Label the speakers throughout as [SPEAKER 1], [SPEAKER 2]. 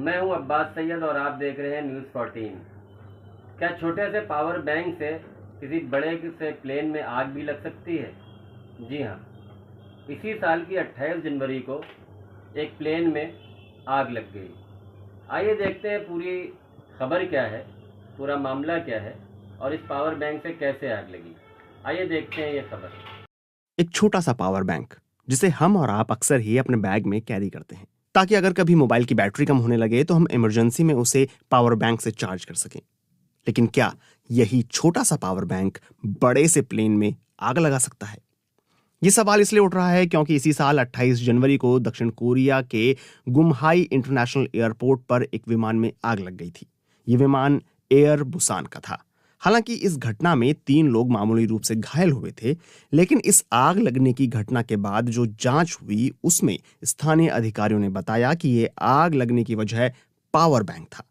[SPEAKER 1] मैं हूं अब्बास सैयद और आप देख रहे हैं न्यूज़ 14। क्या छोटे से पावर बैंक से किसी बड़े से प्लेन में आग भी लग सकती है? जी हाँ, इसी साल की 28 जनवरी को एक प्लेन में आग लग गई। आइए देखते हैं पूरी खबर क्या है, पूरा मामला क्या है और इस पावर बैंक से कैसे आग लगी। आइए देखते हैं ये खबर।
[SPEAKER 2] एक छोटा सा पावर बैंक जिसे हम और आप अक्सर ही अपने बैग में कैरी करते हैं ताकि अगर कभी मोबाइल की बैटरी कम होने लगे तो हम इमरजेंसी में उसे पावर बैंक से चार्ज कर सकें। लेकिन क्या यही छोटा सा पावर बैंक बड़े से प्लेन में आग लगा सकता है? ये सवाल इसलिए उठ रहा है क्योंकि इसी साल 28 जनवरी को दक्षिण कोरिया के गुमहाई इंटरनेशनल एयरपोर्ट पर एक विमान में आग लग गई थी। ये विमान एयर बुसान का था। हालांकि इस घटना में 3 लोग मामूली रूप से घायल हुए थे, लेकिन इस आग लगने की घटना के बाद जो जांच हुई उसमें स्थानीय अधिकारियों ने बताया कि ये आग लगने की वजह पावर बैंक था।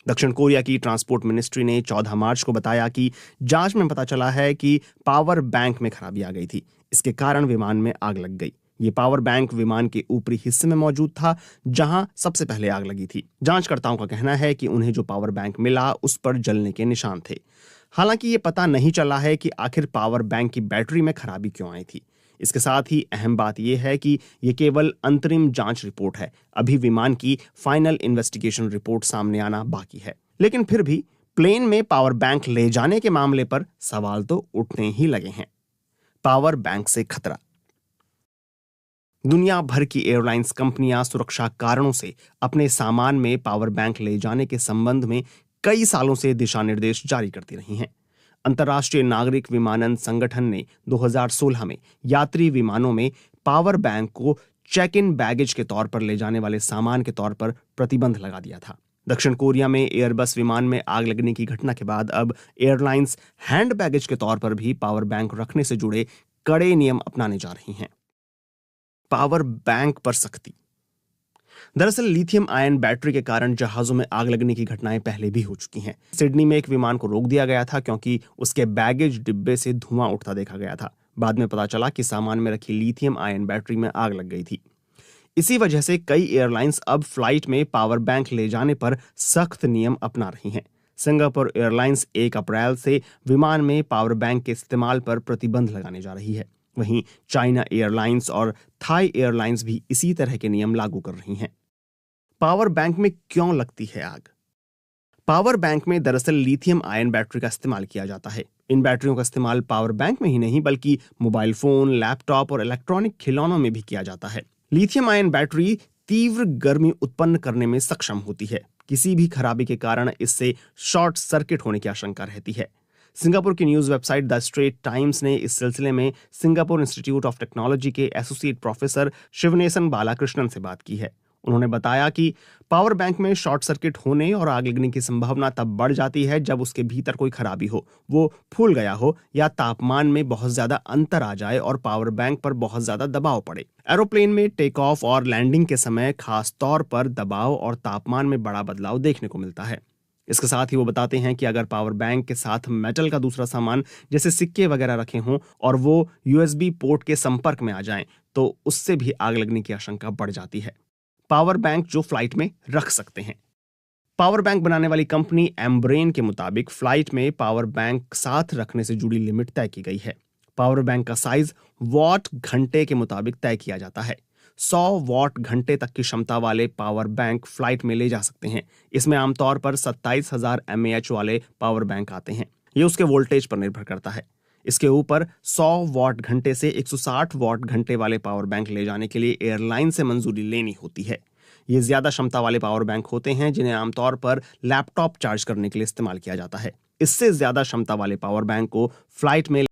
[SPEAKER 2] दक्षिण कोरिया की ट्रांसपोर्ट मिनिस्ट्री ने 14 मार्च को बताया कि जांच में पता चला है कि पावर बैंक में खराबी आ गई थी। इसके कारण विमान में आग लग गई। ये पावर बैंक विमान के ऊपरी हिस्से में मौजूद था, जहां सबसे पहले आग लगी थी। जांचकर्ताओं का कहना है कि उन्हें जो पावर बैंक मिला उस पर जलने के निशान थे। हालांकि ये पता नहीं चला है कि आखिर पावर बैंक की बैटरी में खराबी क्यों आई थी। इसके साथ ही अहम बात यह है कि यह केवल अंतरिम जांच रिपोर्ट है। अभी विमान की फाइनल इन्वेस्टिगेशन रिपोर्ट सामने आना बाकी है। लेकिन फिर भी प्लेन में पावर बैंक ले जाने के मामले पर सवाल तो उठने ही लगे हैं। पावर बैंक से खतरा। दुनिया भर की एयरलाइंस कंपनियां सुरक्षा कारणों से अपने सामान में पावर बैंक ले जाने के संबंध में कई सालों से दिशा निर्देश जारी करती रही हैं। अंतर्राष्ट्रीय नागरिक विमानन संगठन ने 2016 में यात्री विमानों में पावर बैंक को चेक इन बैगेज के तौर पर ले जाने वाले सामान के तौर पर प्रतिबंध लगा दिया था। दक्षिण कोरिया में एयरबस विमान में आग लगने की घटना के बाद अब एयरलाइंस हैंड बैगेज के तौर पर भी पावर बैंक रखने से जुड़े कड़े नियम अपनाने जा रही हैं। पावर बैंक पर सख्ती। दरअसल लिथियम आयन बैटरी के कारण जहाजों में आग लगने की घटनाएं पहले भी हो चुकी हैं। सिडनी में एक विमान को रोक दिया गया था क्योंकि उसके बैगेज डिब्बे से धुआं उठता देखा गया था। बाद में पता चला कि सामान में रखी लिथियम आयन बैटरी में आग लग गई थी। इसी वजह से कई एयरलाइंस अब फ्लाइट में पावर बैंक ले जाने पर सख्त नियम अपना रही हैं। सिंगापुर एयरलाइंस 1 अप्रैल से विमान में पावर बैंक के इस्तेमाल पर प्रतिबंध लगाने जा रही है। वहीं चाइना एयरलाइंस और थाई एयरलाइंस भी इसी तरह के नियम लागू कर रही हैं। पावर बैंक में क्यों लगती है आग? पावर बैंक में दरअसल लिथियम आयन बैटरी का इस्तेमाल किया जाता है। इन बैटरियों का इस्तेमाल पावर बैंक में ही नहीं बल्कि मोबाइल फोन, लैपटॉप और इलेक्ट्रॉनिक खिलौनों में भी किया जाता है। लिथियम आयन बैटरी तीव्र गर्मी उत्पन्न करने में सक्षम होती है। किसी भी खराबी के कारण इससे शॉर्ट सर्किट होने की आशंका रहती है। सिंगापुर की news website the Straits Times ने इस सिलसिले में सिंगापुर इंस्टीट्यूट ऑफ टेक्नोलॉजी के एसोसिएट प्रोफेसर शिवनेसन बालाकृष्णन से बात की है। उन्होंने बताया कि पावर बैंक में शॉर्ट सर्किट होने और आग लगने की संभावना तब बढ़ जाती है जब उसके भीतर कोई खराबी हो, वो फूल गया हो या तापमान में बहुत ज्यादा अंतर आ जाए और पावर बैंक पर बहुत ज्यादा दबाव पड़े। एरोप्लेन में टेक ऑफ और लैंडिंग के समय खास तौर पर दबाव और तापमान में बड़ा बदलाव देखने को मिलता है। इसके साथ ही वो बताते हैं कि अगर पावर बैंक के साथ मेटल का दूसरा सामान जैसे सिक्के वगैरह रखे हों और वो यूएसबी पोर्ट के संपर्क में आ जाएं, तो उससे भी आग लगने की आशंका बढ़ जाती है। पावर बैंक जो फ्लाइट में रख सकते हैं। पावर बैंक बनाने वाली कंपनी एम्ब्रेन के मुताबिक फ्लाइट में पावर बैंक साथ रखने से जुड़ी लिमिट तय की गई है। पावर बैंक का साइज वॉट घंटे के मुताबिक तय किया जाता है। 100 वॉट घंटे तक की क्षमता वाले पावर बैंक फ्लाइट में ले जा सकते हैं। इसमें आमतौर पर 27,000 mAh वाले पावर बैंक आते हैं। ये उसके वोल्टेज पर निर्भर करता है। इसके ऊपर 100 वॉट घंटे से 160 वॉट घंटे वाले पावर बैंक ले जाने के लिए एयरलाइन से मंजूरी लेनी होती है। ये ज्यादा क्षमता वाले पावर बैंक होते हैं जिन्हें आमतौर पर लैपटॉप चार्ज करने के लिए इस्तेमाल किया जाता है। इससे ज्यादा क्षमता वाले पावर बैंक को फ्लाइट में